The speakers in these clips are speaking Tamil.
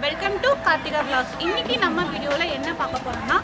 Welcome to Karthika Vlogs. இன்னைக்கு நம்ம வீடியோவில் என்ன பார்க்க போகிறோம்னா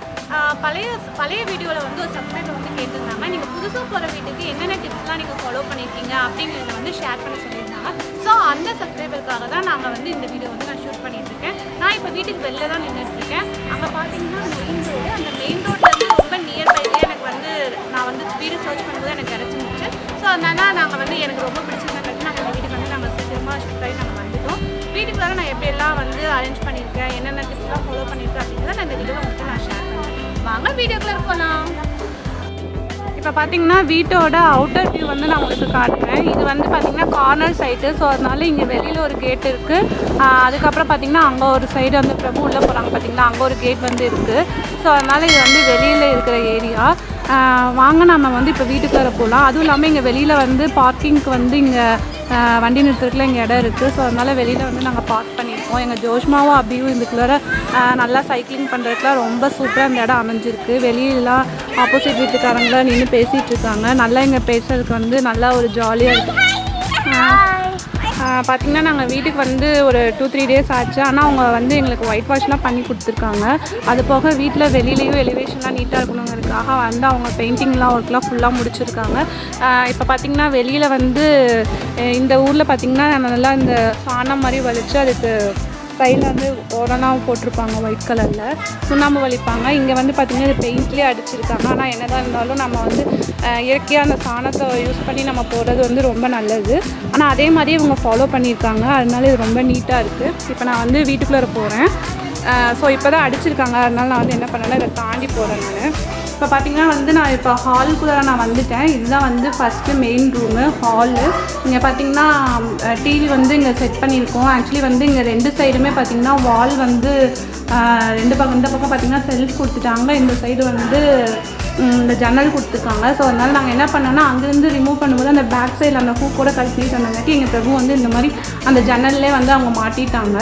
பழைய வீடியோவில் வந்து ஒரு சப்ஸ்கிரைபர் வந்து கேட்டிருந்தாங்க, நீங்கள் புதுசாக போகிற வீட்டுக்கு என்னென்ன டிப்ஸ்லாம் நீங்கள் ஃபாலோ பண்ணியிருக்கீங்க அப்படிங்கிறத வந்து ஷேர் பண்ண சொல்லியிருந்தாங்க. ஸோ அந்த சப்ஸ்கிரைபருக்காக தான் நாங்கள் வந்து இந்த வீடியோ வந்து நான் ஷூட் பண்ணிட்டுருக்கேன். நான் இப்போ வீட்டுக்கு வெளில தான் நின்றுட்டுருக்கேன். அங்கே பார்த்தீங்கன்னா மெயின் ரோடு, அந்த மெயின் ரோட்லேருந்து ரொம்ப நியர்பைலேயே எனக்கு வந்து நான் வந்து வீடு சர்ச் பண்ணும்போது எனக்கு கிடச்சிருந்துச்சு. ஸோ அதனால் நாங்கள் வந்து எனக்கு ரொம்ப பிடிச்சிருந்தாங்க. நாங்கள் இந்த வீட்டுக்கு வந்து நாங்கள் சீக்கிரமாக ஷிஃப்ட் ஆகி நாங்கள் வந்துட்டோம். வீட்டுக்கு வர நான் எப்படியெல்லாம் வந்து அரேஞ்ச் பண்ணியிருக்கேன், என்னென்ன டிப்ஸ்லாம் ஃபாலோ பண்ணியிருக்கேன் அப்படிங்கிறத நான் இந்த வீடியோவில் உங்களுக்கு நான் ஷேர் பண்ணுறேன். வாங்க வீடியோக்குள்ளே போகலாம். இப்போ பார்த்தீங்கன்னா வீட்டோட அவுட்டர் வியூ வந்து நான் உங்களுக்கு காட்டுறேன். இது வந்து பார்த்தீங்கன்னா கார்னர் சைட்டு. ஸோ அதனால இங்கே வெளியில் ஒரு கேட் இருக்குது. அதுக்கப்புறம் பார்த்தீங்கன்னா அங்கே ஒரு சைடு வந்து பிரபு உள்ளே போகிறாங்க பார்த்தீங்கன்னா, அங்கே ஒரு கேட் வந்து இருக்குது. ஸோ அதனால் இது வந்து வெளியில் இருக்கிற ஏரியா. வாங்க நம்ம வந்து இப்போ வீட்டுக்குள்ளே போகலாம். அதுவும் இல்லாமல் இங்கே வெளியில் வந்து பார்க்கிங்க்கு வந்து இங்கே வண்டி நிறுத்துறதுக்குள்ள இங்கே இடம் இருக்குது. ஸோ அதனால் வெளியில் வந்து நாங்கள் பார்க் பண்ணியிருக்கோம். எங்கள் ஜோஷ்மாவும் அப்படியும் இதுக்குள்ளே நல்லா சைக்கிளிங் பண்ணுறதுக்குலாம் ரொம்ப சூப்பராக இந்த இடம் அமைஞ்சிருக்கு. வெளியிலாம் ஆப்போசிட் வீட்டுக்காரங்களாம் நின்று பேசிகிட்டு இருக்காங்க. நல்லா இங்கே பேசுறதுக்கு வந்து நல்லா ஒரு ஜாலியாக இருக்குது. பார்த்திங்கன்னா நாங்கள் வீட்டுக்கு வந்து ஒரு 2-3 டேஸ் ஆச்சு. ஆனால் அவங்க வந்து எங்களுக்கு ஒயிட் வாஷ்லாம் பண்ணி கொடுத்துருக்காங்க. அது போக வீட்டில் வெளியிலையும் எலிவேஷன்லாம் நீட்டாக இருக்கணுங்கிறதுக்காக வந்து அவங்க பெயிண்டிங்லாம் ஒர்க்லாம் ஃபுல்லாக முடிச்சிருக்காங்க. இப்போ பார்த்திங்கன்னா வெளியில் வந்து இந்த ஊரில் பார்த்திங்கன்னா நல்லா இந்த சாணம் மாதிரி வலிச்சு அதுக்கு சைடில் வந்து ஓரம்லாம் போட்டிருப்பாங்க ஒயிட் கலரில் சுண்ணாம்பு வலிப்பாங்க. இங்கே வந்து பார்த்திங்கன்னா இது பெயிண்ட்லேயே அடிச்சிருக்காங்க. ஆனால் என்ன தான் இருந்தாலும் நம்ம வந்து இயற்கையாக அந்த சாணத்தை யூஸ் பண்ணி நம்ம போடுறது வந்து ரொம்ப நல்லது. ஆனால் அதே மாதிரி இவங்க ஃபாலோ பண்ணியிருக்காங்க. அதனால இது ரொம்ப நீட்டாக இருக்குது. இப்போ நான் வந்து வீட்டுக்குள்ளே போகிறேன். ஸோ இப்போ தான் அடிச்சிருக்காங்க. அதனால நான் வந்து என்ன பண்ணேன்னா இதை தாண்டி போகிறேன். நான் இப்போ பார்த்திங்கன்னா வந்து நான் இப்போ ஹாலுக்குள்ளே நான் வந்துட்டேன். இதுதான் வந்து ஃபஸ்ட்டு மெயின் ரூமு ஹாலு. இங்கே பார்த்திங்கன்னா டிவி வந்து இங்கே செட் பண்ணியிருக்கோம். ஆக்சுவலி வந்து இங்கே 2 சைடுமே பார்த்திங்கன்னா வால் வந்து இந்த பக்கம் பார்த்திங்கன்னா செல்ஃப் கொடுத்துட்டாங்க. இந்த சைடு வந்து இந்த ஜன்னல் கொடுத்துருக்காங்க. ஸோ அதனால் நாங்கள் என்ன பண்ணோன்னா அங்கேருந்து ரிமூவ் பண்ணும்போது அந்த பேக் சைடில் அந்த ஹூக்கோட கழிச்சிட்டு வந்தங்காட்டி எங்கள் பிரபு வந்து இந்த மாதிரி அந்த ஜன்னல்லே வந்து அவங்க மாட்டிட்டாங்க.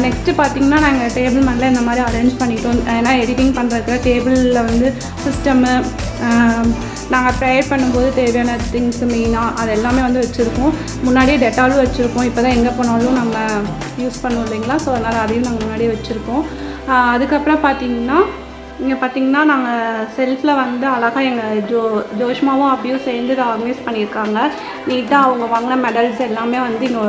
நெக்ஸ்ட்டு பார்த்திங்கன்னா நாங்கள் டேபிள் மேலே இந்த மாதிரி அரேஞ்ச் பண்ணிட்டோம். ஏன்னா எடிட்டிங் பண்ணுறதுக்கு டேபிளில் வந்து சிஸ்டமு நாங்கள் ப்ரேயர் பண்ணும்போது தேவையான திங்ஸ் மெயினாக அது எல்லாமே வந்து வச்சுருக்கோம். முன்னாடியே டெட்டாலும் வச்சுருக்கோம். இப்போ தான் எங்கே போனாலும் நம்ம யூஸ் பண்ணுவோம் இல்லைங்களா. ஸோ அதனால் அதையும் நாங்கள் முன்னாடியே வச்சுருக்கோம். அதுக்கப்புறம் பார்த்திங்கன்னா இங்கே பார்த்திங்கன்னா நாங்கள் செல்ஃபில் வந்து அழகாக எங்கள் ஜோஷ்மாவும் அப்படியும் சேர்ந்து இதை ஆர்கனைஸ் பண்ணியிருக்காங்க. நீட்டாக அவங்க வாங்கின மெடல்ஸ் எல்லாமே வந்து இங்கே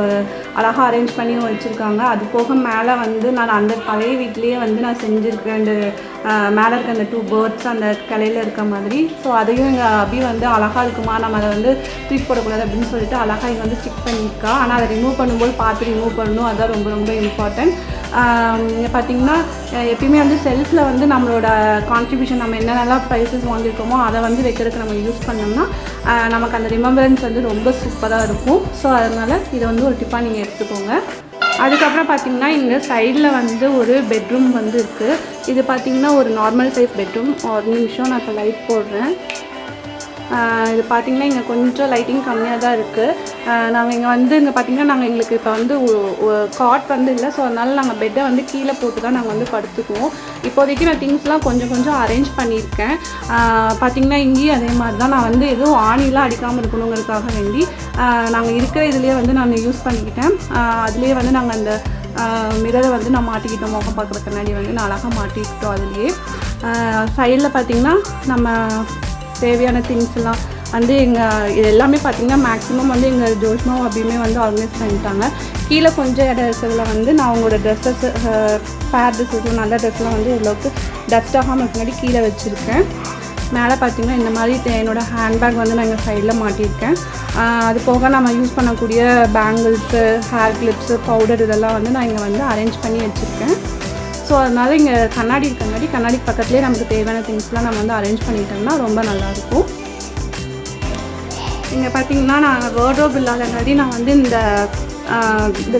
அழகாக அரேஞ்ச் பண்ணி வச்சுருக்காங்க. அது போக மேலே வந்து நான் அந்த பழைய வீட்லேயே வந்து நான் செஞ்சுருக்கேன். அந்த மேலே இருக்க அந்த 2 பேர்ட்ஸ் அந்த கிளையில் இருக்க மாதிரி. ஸோ அதையும் எங்கள் அபி வந்து அழகாக இருக்குமா, நம்ம அதை வந்து தூக்கி போடக்கூடாது அப்படின்னு சொல்லிட்டு அழகாக இங்கே வந்து ஸ்டிக் பண்ணியிருக்கா. ஆனால் அதை ரிமூவ் பண்ணும்போது பார்த்து ரிமூவ் பண்ணணும். அதுதான் ரொம்ப ரொம்ப இம்பார்ட்டன்ட். இங்கே பார்த்திங்கன்னா எப்பயுமே வந்து செல்ஃபில் வந்து நம்மளோட கான்ட்ரிபியூஷன் நம்ம என்னென்னலாம் ப்ரைஸஸ் வாங்கியிருக்கோமோ அதை வந்து வைக்கிறதுக்கு நம்ம யூஸ் பண்ணோம்னா நமக்கு அந்த ரிமெம்பரன்ஸ் வந்து ரொம்ப சூப்பராக இருக்கும். ஸோ அதனால் இதை வந்து ஒரு டிப்பாக நீங்கள் எடுத்துக்கோங்க. அதுக்கப்புறம் பார்த்திங்கன்னா இங்கே சைடில் வந்து ஒரு பெட்ரூம் வந்து இருக்குது. இது பார்த்திங்கன்னா ஒரு நார்மல் சைஸ் பெட்ரூம். ஒரு நிமிஷம் நான் இப்போ லைட் போடுறேன். இது பார்த்திங்கன்னா இங்கே கொஞ்சம் லைட்டிங் கம்மியாக தான் இருக்குது. நாங்கள் இங்கே வந்து இங்கே பார்த்திங்கன்னா நாங்கள் எங்களுக்கு இப்போ வந்து காட் வந்து இல்லை. ஸோ அதனால் நாங்கள் பெட்டை வந்து கீழே போட்டு தான் நாங்கள் வந்து படுத்துக்குவோம். இப்போதைக்கு நான் திங்ஸ்லாம் கொஞ்சம் அரேஞ்ச் பண்ணியிருக்கேன். பார்த்திங்கன்னா இங்கேயும் அதே மாதிரி தான் நான் வந்து எதுவும் ஆணிலாம் அடிக்காமல் இருக்கணுங்கிறதுக்காக வேண்டி நாங்கள் இருக்கிற இதுலேயே வந்து நான் யூஸ் பண்ணிக்கிட்டேன். அதுலேயே வந்து நாங்கள் அந்த மிரரை வந்து நான் மாட்டிக்கிட்டோம். முகம் பார்க்குற கண்ணாடி வந்து நான் அழகாக மாட்டிக்கிட்டோம். அதுலேயே சைடில் பார்த்திங்கன்னா நம்ம தேவையான திங்ஸ் எல்லாம் வந்து இது எல்லாமே பார்த்திங்கன்னா மேக்ஸிமம் வந்து எங்கள் ஜோஷ்மாவும் அப்படியுமே வந்து ஆர்கனைஸ் பண்ணிட்டாங்க. கீழே கொஞ்சம் இடம் இருக்கிறதுல வந்து நான் அவங்களோட ட்ரெஸ்ஸஸ் பேர் ட்ரெஸ்ஸஸ் நல்ல ட்ரெஸ்லாம் வந்து இவ்வளோக்கு டஸ்ட் ஆகாமல் முன்னாடி கீழே வச்சுருக்கேன். மேலே பார்த்திங்கன்னா இந்த மாதிரி என்னோடய ஹேண்ட்பேக் வந்து நான் எங்கள் சைடில் மாட்டியிருக்கேன். அது போக நம்ம யூஸ் பண்ணக்கூடிய பேங்கிள்ஸு, ஹேர் கிளிப்ஸு, பவுடர் இதெல்லாம் வந்து நான் இங்கே வந்து அரேஞ்ச் பண்ணி வச்சுருக்கேன். ஸோ அதனால் இங்கே கண்ணாடி கண்ணாடி பக்கத்துலேயே நமக்கு தேவையான திங்ஸ்லாம் நம்ம வந்து அரேஞ்ச் பண்ணிட்டோம்னா ரொம்ப நல்லாயிருக்கும். இங்கே பார்த்திங்கன்னா நான் வார்ட்ரோப் இல்லாதங்காட்டி நான் வந்து இந்த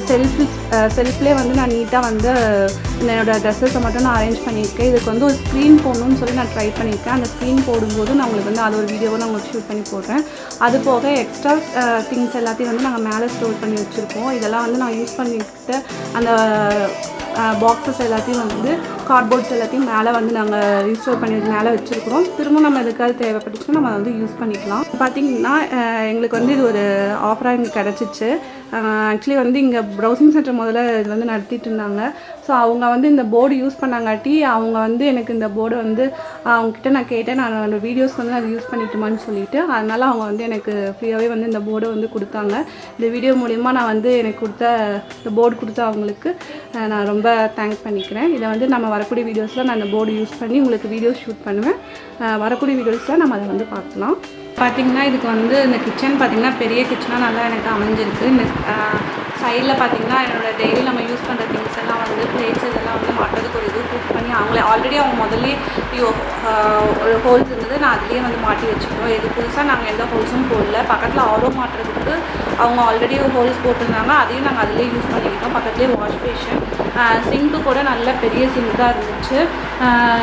செல்ஃப்லேயே வந்து நான் நீட்டாக வந்து என்னோடய ட்ரெஸ்ஸஸை மட்டும் நான் அரேஞ்ச் பண்ணியிருக்கேன். இதுக்கு வந்து ஒரு ஸ்க்ரீன் போடணும்னு சொல்லி நான் ட்ரை பண்ணியிருக்கேன். அந்த ஸ்க்ரீன் போடும்போது நான் உங்களுக்கு வந்து அது ஒரு வீடியோவை நான் உங்களுக்கு ஷூட் பண்ணி போடுறேன். அது போக எக்ஸ்ட்ரா திங்ஸ் எல்லாத்தையும் வந்து நாங்கள் மேலே ஸ்டோர் பண்ணி வச்சுருக்கோம். இதெல்லாம் வந்து நான் யூஸ் பண்ணிக்கிட்டு அந்த பாக்ஸஸ் எல்லாத்தையும் வந்து கார்ட்போர்ட்ஸ் எல்லாத்தையும் மேலே வந்து நாங்கள் ரீஸ்டோர் பண்ணி மேலே வச்சுருக்கிறோம். திரும்ப நம்ம எதுக்காவது தேவைப்பட்டுச்சுன்னா நம்ம வந்து யூஸ் பண்ணிக்கலாம். பார்த்திங்கன்னா எங்களுக்கு வந்து இது ஒரு ஆஃபராக எங்களுக்கு கிடச்சிச்சு. ஆக்சுவலி வந்து இங்கே ப்ரௌசிங் சென்டர் முதல்ல இது வந்து நடத்திட்டு இருந்தாங்க. ஸோ அவங்க வந்து இந்த போர்டு யூஸ் பண்ணாங்காட்டி அவங்க வந்து எனக்கு இந்த போர்டு வந்து அவங்கக்கிட்ட நான் கேட்டேன், நான் வீடியோஸ் வந்து அதை யூஸ் பண்ணிட்டுமான்னு சொல்லிட்டு. அதனால் அவங்க வந்து எனக்கு ஃப்ரீயாகவே வந்து இந்த போர்டை வந்து கொடுத்தாங்க. இந்த வீடியோ மூலிமா நான் வந்து எனக்கு கொடுத்த இந்த போர்டு கொடுத்த அவங்களுக்கு நான் ரொம்ப தேங்க்ஸ் பண்ணிக்கிறேன். இதை வந்து நம்ம வரக்கூடிய வீடியோஸில் நான் இந்த போர்டு யூஸ் பண்ணி உங்களுக்கு வீடியோஸ் ஷூட் பண்ணுவேன். வரக்கூடிய வீடியோஸில் நம்ம அதை வந்து பார்க்கலாம். பார்த்திங்கன்னா இதுக்கு வந்து இந்த கிச்சன் பார்த்திங்கன்னா பெரிய கிச்சனாக நல்லா எனக்கு அமைஞ்சிருக்கு. இந்த சைடில் பார்த்திங்கன்னா என்னோடய டெய்லி நம்ம யூஸ் பண்ணுற திங்ஸ் எல்லாம் வந்து பிளேட்ஸ் இதெல்லாம் வந்து மாட்டுறதுக்கு ஒரு இது குக் பண்ணி அவங்களே ஆல்ரெடி அவங்க முதல்லே ஒரு ஹோல்ஸ் இருந்தது, நான் அதுலேயே வந்து மாட்டி வச்சுக்கிட்டோம். இது புதுசாக நாங்கள் எந்த ஹோல்ஸும் போடல. பக்கத்தில் ஆரோ மாட்டுறதுக்கு அவங்க ஆல்ரெடி ஹோல்ஸ் போட்டிருந்தாங்க, அதையும் நாங்கள் அதிலே யூஸ் பண்ணிக்கிட்டோம். பக்கத்துலேயே வாஷ் பேஷன், சிங்க்கு கூட நல்ல பெரிய சிங்காக இருந்துச்சு.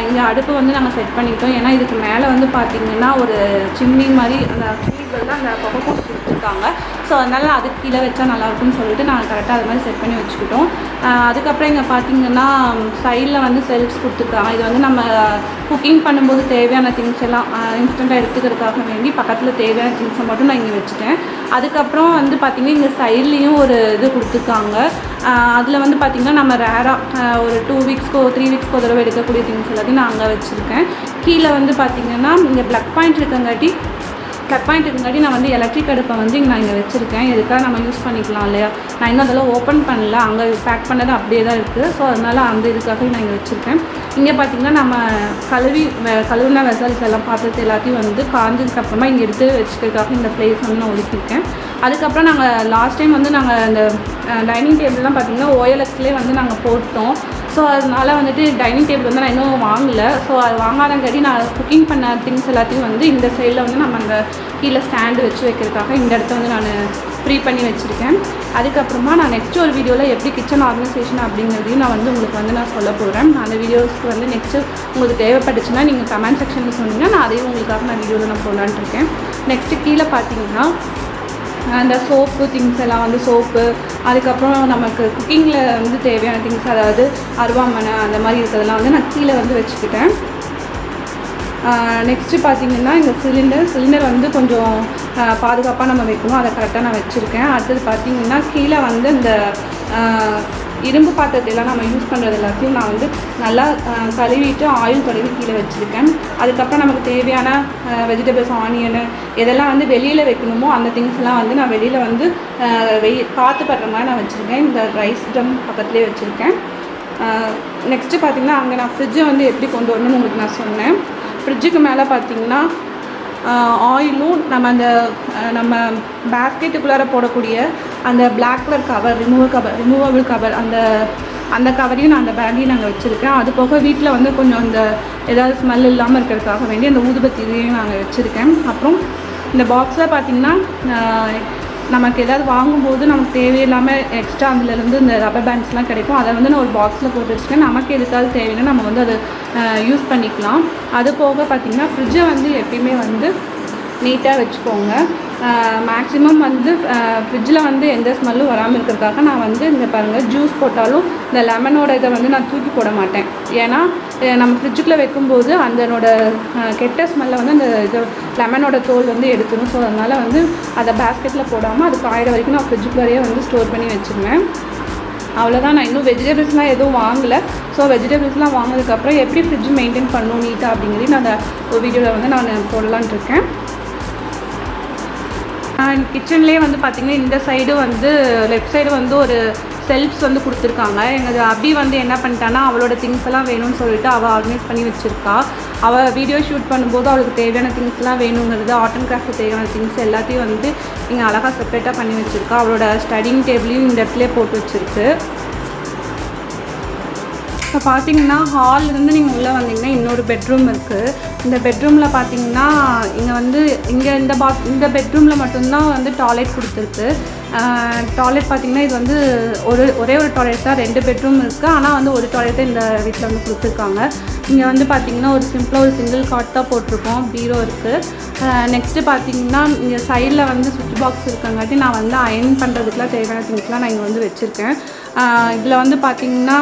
இங்கே அடுப்பு வந்து நாங்கள் செட் பண்ணிக்கிட்டோம். ஏன்னா இதுக்கு மேலே வந்து பார்த்திங்கன்னா ஒரு சிம்னி மாதிரி அந்த சீல்கள் தான் அந்த புகை போட்டு கொடுத்துருக்காங்க. ஸோ அதனால் அதுக்கு கீழே வச்சா நல்லாயிருக்கும்னு சொல்லிட்டு நாங்கள் கரெக்டாக அது மாதிரி செட் பண்ணி வச்சுக்கிட்டோம். அதுக்கப்புறம் இங்கே பார்த்திங்கன்னா சைடில் வந்து செல்ஃப்ஸ் கொடுத்துருக்காங்க. இது வந்து நம்ம குக்கிங் பண்ணும்போது தேவையான திங்ஸ் எல்லாம் இன்ஸ்டண்ட்டாக எடுத்துக்கிறதுக்காக வேண்டி பக்கத்தில் தேவையான திங்ஸை மட்டும் நான் இங்கே வச்சுட்டேன். அதுக்கப்புறம் வந்து பார்த்திங்கன்னா இங்கே சைட்லேயும் ஒரு இது கொடுத்துருக்காங்க. அதில் வந்து பார்த்திங்கன்னா நம்ம ரேராக ஒரு 2 வீக்ஸ்க்கோ 3 வீக்ஸ்க்கோ ஒரு தடவை எடுக்கக்கூடிய திங்ஸ் எல்லாத்தையும் நான் அங்கே வச்சுருக்கேன். கீழே வந்து பார்த்திங்கன்னா இங்கே ப்ளக் பாயிண்ட் இருக்கங்காட்டி நான் வந்து எலக்ட்ரிக் அடுப்பை வந்து நான் இங்கே வச்சுருக்கேன். எதுக்காக நம்ம யூஸ் பண்ணிக்கலாம் இல்லையா. நான் இன்னும் அதெல்லாம் ஓப்பன் பண்ணல, அங்கே பேக் பண்ணது அப்படியே தான் இருக்குது. ஸோ அதனால் அந்த இதுக்காக நான் இங்கே வச்சுருக்கேன். இங்கே பார்த்திங்கன்னா நம்ம கழுவுன வெசல்ஸ் எல்லாம் பாத்திரத்தை எல்லாத்தையும் வந்து காஞ்சதுக்கப்புறமா இங்கே எடுத்து வச்சுக்கிறதுக்காக இந்த பிளேஸ் வந்து நான் ஒதுக்கியிருக்கேன். அதுக்கப்புறம் நாங்கள் லாஸ்ட் டைம் வந்து நாங்கள் அந்த டைனிங் டேபிள்லாம் பார்த்திங்கன்னா OLXலேயே வந்து நாங்கள் போட்டோம். ஸோ அதனால் வந்துட்டு டைனிங் டேபிள் வந்து நான் இன்னும் வாங்கலை. ஸோ அது வாங்காதங்காட்டி நான் குக்கிங் பண்ண திங்ஸ் எல்லாத்தையும் வந்து இந்த சைடில் வந்து நம்ம அந்த கீழே ஸ்டாண்டு வச்சு வைக்கிறதுக்காக இந்த இடத்த வந்து நான் ஃப்ரீ பண்ணி வச்சுருக்கேன். அதுக்கப்புறமா நான் நெக்ஸ்ட்டு ஒரு வீடியோவில் எப்படி கிச்சன் ஆர்கனைசேஷன் அப்படிங்கிறதையும் நான் வந்து உங்களுக்கு வந்து நான் சொல்ல போகிறேன். அந்த வீடியோஸ்க்கு வந்து நெக்ஸ்ட்டு உங்களுக்கு தேவைப்பட்டுச்சுன்னா நீங்கள் கமெண்ட் செக்ஷனில் சொன்னீங்கன்னா நான் அதையும் உங்களுக்காக நான் வீடியோவில் நான் போடலான்ட்டு இருக்கேன். நெக்ஸ்ட்டு கீழே பார்த்தீங்கன்னா அந்த சோப்பு திங்ஸ் எல்லாம் வந்து சோப்பு, அதுக்கப்புறம் நமக்கு குக்கிங்கில் வந்து தேவையான திங்ஸ், அதாவது அருவாமனை அந்த மாதிரி இருக்கிறதெல்லாம் வந்து நான் கீழே வந்து வச்சுக்கிட்டேன். நெக்ஸ்ட்டு பார்த்திங்கன்னா இங்கே சிலிண்டர் வந்து கொஞ்சம் பாதுகாப்பாக நம்ம வைக்கணும், அதை கரெக்டாக நான் வச்சுருக்கேன். அடுத்தது பார்த்திங்கன்னா கீழே வந்து இந்த இரும்பு பாத்திரத்தையெல்லாம் நம்ம யூஸ் பண்ணுறது எல்லாத்தையும் நான் வந்து நல்லா கழுவிட்டு ஆயில் கழுவி கீழே வச்சுருக்கேன். அதுக்கப்புறம் நமக்கு தேவையான வெஜிடபிள்ஸ், ஆனியனு இதெல்லாம் வந்து வெளியில் வைக்கணுமோ அந்த திங்ஸ்லாம் வந்து நான் வெளியில் வந்து காற்று படுற மாதிரி நான் வச்சுருக்கேன். இந்த ரைஸ் ட்ரம் பக்கத்துலேயே வச்சுருக்கேன். நெக்ஸ்ட்டு பார்த்திங்கன்னா அங்கே நான் ஃப்ரிட்ஜை வந்து எப்படி கொண்டு வரணும்னு உங்களுக்கு நான் சொன்னேன். ஃப்ரிட்ஜுக்கு மேலே பார்த்திங்கன்னா ஆயிலும் நம்ம பேஸ்கெட்டுக்குள்ளார போடக்கூடிய அந்த black colour cover, removable cover, அந்த கவரையும் நான் அந்த பேக்கையும் நாங்கள் வச்சுருக்கேன். அது போக வீட்டில் வந்து கொஞ்சம் அந்த ஏதாவது ஸ்மெல் இல்லாமல் இருக்கிறதுக்காக வேண்டி அந்த ஊதுபத்தியையும் நாங்கள் வச்சுருக்கேன். அப்புறம் இந்த பாக்ஸில் பார்த்திங்கன்னா நமக்கு ஏதாவது வாங்கும்போது நமக்கு தேவையில்லாமல் எக்ஸ்ட்ரா அதுலேருந்து இந்த ரப்பர் பேண்ட்ஸ்லாம் கிடைக்கும். அதை வந்து நான் ஒரு பாக்ஸில் போட்டு வச்சுருக்கேன். நமக்கு எதுக்காவது தேவைன்னா நம்ம வந்து அதை யூஸ் பண்ணிக்கலாம். அது போக பார்த்திங்கன்னா ஃப்ரிட்ஜை வந்து எப்பயுமே வந்து நீட்டாக வச்சுக்கோங்க. மேக்ஸிமம் வந்து ஃப்ரிட்ஜில் வந்து எந்த ஸ்மெல்லும் வராமல் இருக்கிறதுக்காக நான் வந்து இங்கே பாருங்கள், ஜூஸ் போட்டாலும் இந்த லெமனோட இதை வந்து நான் தூக்கி போட மாட்டேன். ஏன்னா நம்ம ஃப்ரிட்ஜுக்குள்ளே வைக்கும்போது அதனோட கெட்ட ஸ்மெல்லை வந்து அந்த இது லெமனோட தோல் வந்து எடுத்துடும். ஸோ அதனால் வந்து அதை பேஸ்கெட்டில் போடாமல் அது காயிற வரைக்கும் நான் ஃப்ரிட்ஜுக்குள்ளேயே வந்து ஸ்டோர் பண்ணி வச்சுருவேன். அவ்வளோதான். நான் இன்னும் வெஜிடபிள்ஸ்லாம் எதுவும் வாங்கலை. ஸோ வெஜிடபிள்ஸ்லாம் வாங்கினதுக்கப்புறம் எப்படி ஃப்ரிட்ஜ் மெயின்டைன் பண்ணணும் நீட்டாக அப்படிங்கிறதையும் நான் அந்த ஒரு வீடியோவில் வந்து நான் போடலான்ட்டு இருக்கேன். கிச்சன்லேயே வந்து பார்த்திங்கன்னா இந்த சைடு வந்து லெஃப்ட் சைடு வந்து ஒரு செல்ஃப்ஸ் வந்து கொடுத்துருக்காங்க. எங்கள் அபி வந்து என்ன பண்ணிட்டான்னா அவளோட திங்ஸ் எல்லாம் வேணும்னு சொல்லிட்டு அவள் ஆர்கனைஸ் பண்ணி வச்சுருக்கா. அவள் வீடியோ ஷூட் பண்ணும்போது அவளுக்கு தேவையான திங்ஸ்லாம் வேணுங்கிறது, ஆர்ட் அண்ட் கிராஃப்ட் தேவையான திங்ஸ் எல்லாத்தையும் வந்து இங்கே அழகாக செப்பரேட்டாக பண்ணி வச்சுருக்கா. அவளோட ஸ்டடிங் டேபிளையும் இந்த இடத்துலேயே போட்டு வச்சுருக்கு. இப்போ பார்த்திங்கன்னா ஹால்லேருந்து நீங்கள் உள்ளே வந்தீங்கன்னா இன்னொரு பெட்ரூம் இருக்குது. இந்த பெட்ரூமில் பார்த்திங்கன்னா இங்கே இந்த பெட்ரூமில் மட்டும்தான் வந்து டாய்லெட் கொடுத்துருக்கு. டாய்லெட் பார்த்திங்கன்னா இது வந்து ஒரே ஒரு டாய்லெட் தான், 2 பெட்ரூம் இருக்குது. ஆனால் வந்து ஒரு டாய்லெட்டை இந்த வீட்டில் வந்து கொடுத்துருக்காங்க. இங்கே வந்து பார்த்திங்கன்னா ஒரு சிம்பிளாக ஒரு சிங்கிள் காட் தான் போட்டிருக்கோம். பீரோ இருக்குது. நெக்ஸ்ட்டு பார்த்திங்கன்னா இங்கே சைடில் வந்து சுவிட்ச் பாக்ஸ் இருக்கங்காட்டி நான் வந்து அயர்ன் பண்ணுறதுக்குலாம் தேவையான திங்ஸ்லாம் நான் இங்கே வந்து வச்சுருக்கேன். இதில் வந்து பார்த்திங்கன்னா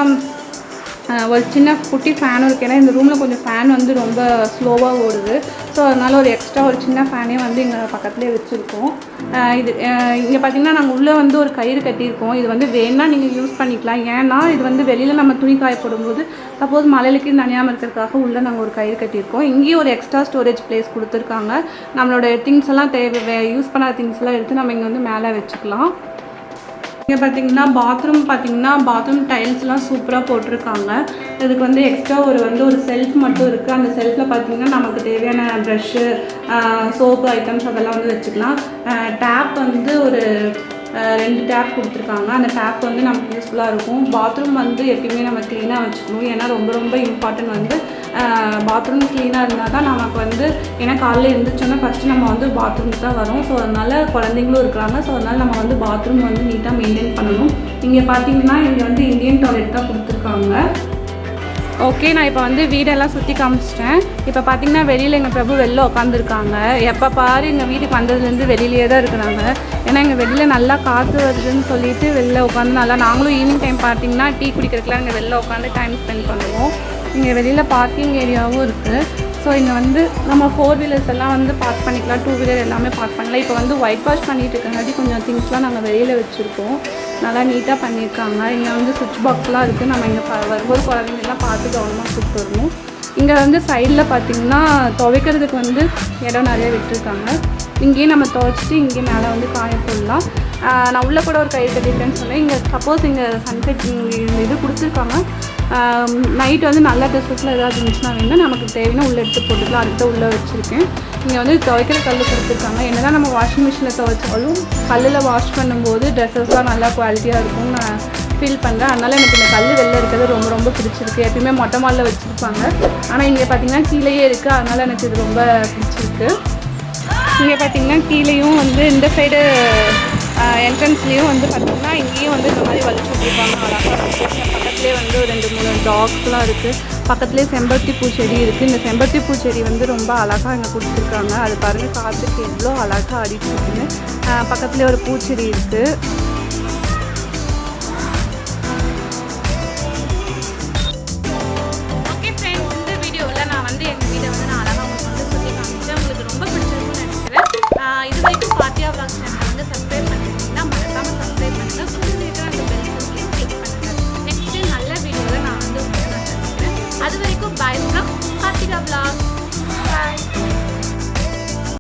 ஒரு சின்ன குட்டி ஃபேனும் இருக்குது. ஏன்னா இந்த ரூமில் கொஞ்சம் ஃபேன் வந்து ரொம்ப ஸ்லோவாக ஓடுது. ஸோ அதனால் ஒரு எக்ஸ்ட்ரா ஒரு சின்ன ஃபேனே வந்து இங்கே பக்கத்துலேயே வச்சுருக்கோம். இது இங்கே பார்த்திங்கன்னா நாங்கள் உள்ளே வந்து ஒரு கயிறு கட்டியிருக்கோம். இது வந்து வேணால் நீங்கள் யூஸ் பண்ணிக்கலாம். ஏன்னா இது வந்து வெளியில் நம்ம துணி காயப்படும்போது சப்போஸ் மழையிலுக்கு நனையாமல் இருக்கிறதுக்காக உள்ளே நாங்கள் ஒரு கயிறு கட்டியிருக்கோம். இங்கேயும் ஒரு எக்ஸ்ட்ரா ஸ்டோரேஜ் பிளேஸ் கொடுத்துருக்காங்க. நம்மளோட திங்ஸ் எல்லாம் யூஸ் பண்ணாத திங்ஸ் எல்லாம் எடுத்து நம்ம இங்கே வந்து மேலே வச்சுக்கலாம். இங்கே பார்த்திங்கன்னா பாத்ரூம் டைல்ஸ்லாம் சூப்பராக போட்டிருக்காங்க. இதுக்கு வந்து எக்ஸ்ட்ரா ஒரு செல்ஃப் மட்டும் இருக்குது. அந்த செல்ஃபில் பார்த்திங்கன்னா நமக்கு தேவையான ப்ரஷ்ஷு, சோப்பு ஐட்டம்ஸ் அதெல்லாம் வந்து வச்சுக்கலாம். டேப் வந்து ஒரு 2 டேப் கொடுத்துருக்காங்க. அந்த டேப் வந்து நமக்கு யூஸ்ஃபுல்லாக இருக்கும். பாத்ரூம் வந்து எப்பயுமே நம்ம க்ளீனாக வச்சுக்கணும். ஏன்னா ரொம்ப ரொம்ப இம்பார்ட்டன்ட் வந்து பாத்ரூம் க்ளீனாக இருந்தால் தான் நமக்கு வந்து, ஏன்னா காலையில் எழுந்திரிச்சோன்னா ஃபஸ்ட்டு நம்ம வந்து பாத்ரூமுக்கு தான் வரும். ஸோ அதனால் குழந்தைங்களும் இருக்கிறாங்க. ஸோ அதனால் நம்ம வந்து பாத்ரூம் வந்து நீட்டாக மெயின்டைன் பண்ணணும். இங்கே பார்த்திங்கன்னா இங்கே வந்து இந்தியன் டாய்லெட் தான் கொடுத்துருக்காங்க. ஓகே, நான் இப்போ வந்து வீடெல்லாம் சுற்றி காமிச்சிட்டேன். இப்போ பார்த்திங்கன்னா வெளியில் எங்கள் பிரபு வெளில உட்காந்துருக்காங்க. எப்போ பாரு எங்கள் வீட்டுக்கு வந்ததுலேருந்து வெளியிலே தான் இருக்கிறாங்க. ஏன்னா எங்கள் வெளியில் நல்லா காற்று வருதுன்னு சொல்லிட்டு வெளில உட்காந்து நல்லா, நாங்களும் ஈவினிங் டைம் பார்த்திங்கன்னா டீ குடிக்கிறதுக்குலாம் இங்கே வெளில உட்காந்து டைம் ஸ்பெண்ட் பண்ணுவோம். இங்கே வெளியில் பார்க்கிங் ஏரியாவும் இருக்குது. ஸோ இங்கே வந்து நம்ம 4 வீலர்ஸ் எல்லாம் வந்து பார்க் பண்ணிக்கலாம், 2 வீலர் எல்லாமே பார்க் பண்ணலாம். இப்போ வந்து ஒயிட் வாஷ் பண்ணிட்டு இருக்கங்காட்டி கொஞ்சம் திங்ஸ்லாம் நாங்கள் வெளியில் வச்சுருக்கோம். நல்லா நீட்டாக பண்ணியிருக்காங்க. இங்கே வந்து சுவிட்ச் பாக்ஸ்லாம் இருக்குது. நம்ம இங்கே வரும்போது குழந்தைங்கெல்லாம் பார்த்து கவனமாக கூப்பிட்டு வரணும். இங்கே வந்து சைடில் பார்த்திங்கன்னா துவைக்கிறதுக்கு வந்து இடம் நிறைய விட்டுருக்காங்க. இங்கேயே நம்ம துவைச்சிட்டு இங்கே மேலே வந்து காய போடலாம். நான் உள்ளே கூட ஒரு கயிறு கட்டியிருக்கேன்னு சொன்னேன். இங்கே சப்போஸ் இங்கே சன்செட் இது கொடுத்துருக்காங்க. நைட் வந்து நல்ல ட்ரெஸ்ஸஸில் ஏதாவது இருந்துச்சுன்னா வேணுன்னா நமக்கு தேவைன்னா உள்ளே எடுத்து போட்டுக்கலாம். அதுக்கு தான் உள்ளே வச்சுருக்கேன். இங்கே வந்து துவைக்கிற கல் கொடுத்துருக்காங்க. என்ன தான் நம்ம வாஷிங் மிஷினில் துவைச்சாலும் கல்லில் வாஷ் பண்ணும்போது ட்ரெஸ்ஸஸ்லாம் நல்லா குவாலிட்டியாக இருக்கும்னு நான் ஃபீல் பண்ணுறேன். அதனால் எனக்கு இந்த கல் வெளில இருக்கிறது ரொம்ப ரொம்ப பிடிச்சிருக்கு. எப்பயுமே மொட்டை மாலில் வச்சுருப்பாங்க. ஆனால் இங்கே பார்த்திங்கன்னா கீழேயே இருக்குது. அதனால் எனக்கு இது ரொம்ப பிடிச்சிருக்கு. இங்கே பார்த்திங்கன்னா கீழேயும் வந்து இந்த சைடு என்ட்ரன்ஸ்லேயும் வந்து பார்த்திங்கன்னா இங்கேயும் வந்து இந்த மாதிரி வலிச்சு விட்ருப்பாங்க. அழகாக பக்கத்துலேயே வந்து ஒரு 2-3 டாக்ஸ்லாம் இருக்குது. பக்கத்துலேயே செம்பருத்தி பூச்செடி இருக்குது. இந்த செம்பருத்தி பூச்செடி வந்து ரொம்ப அழகாக இங்கே கொடுத்துருக்காங்க. அது பாருங்கள் காற்றுக்கு எவ்வளோ அழகாக அடிச்சுருக்குன்னு. பக்கத்துலேயே ஒரு பூச்செடி இருக்குது.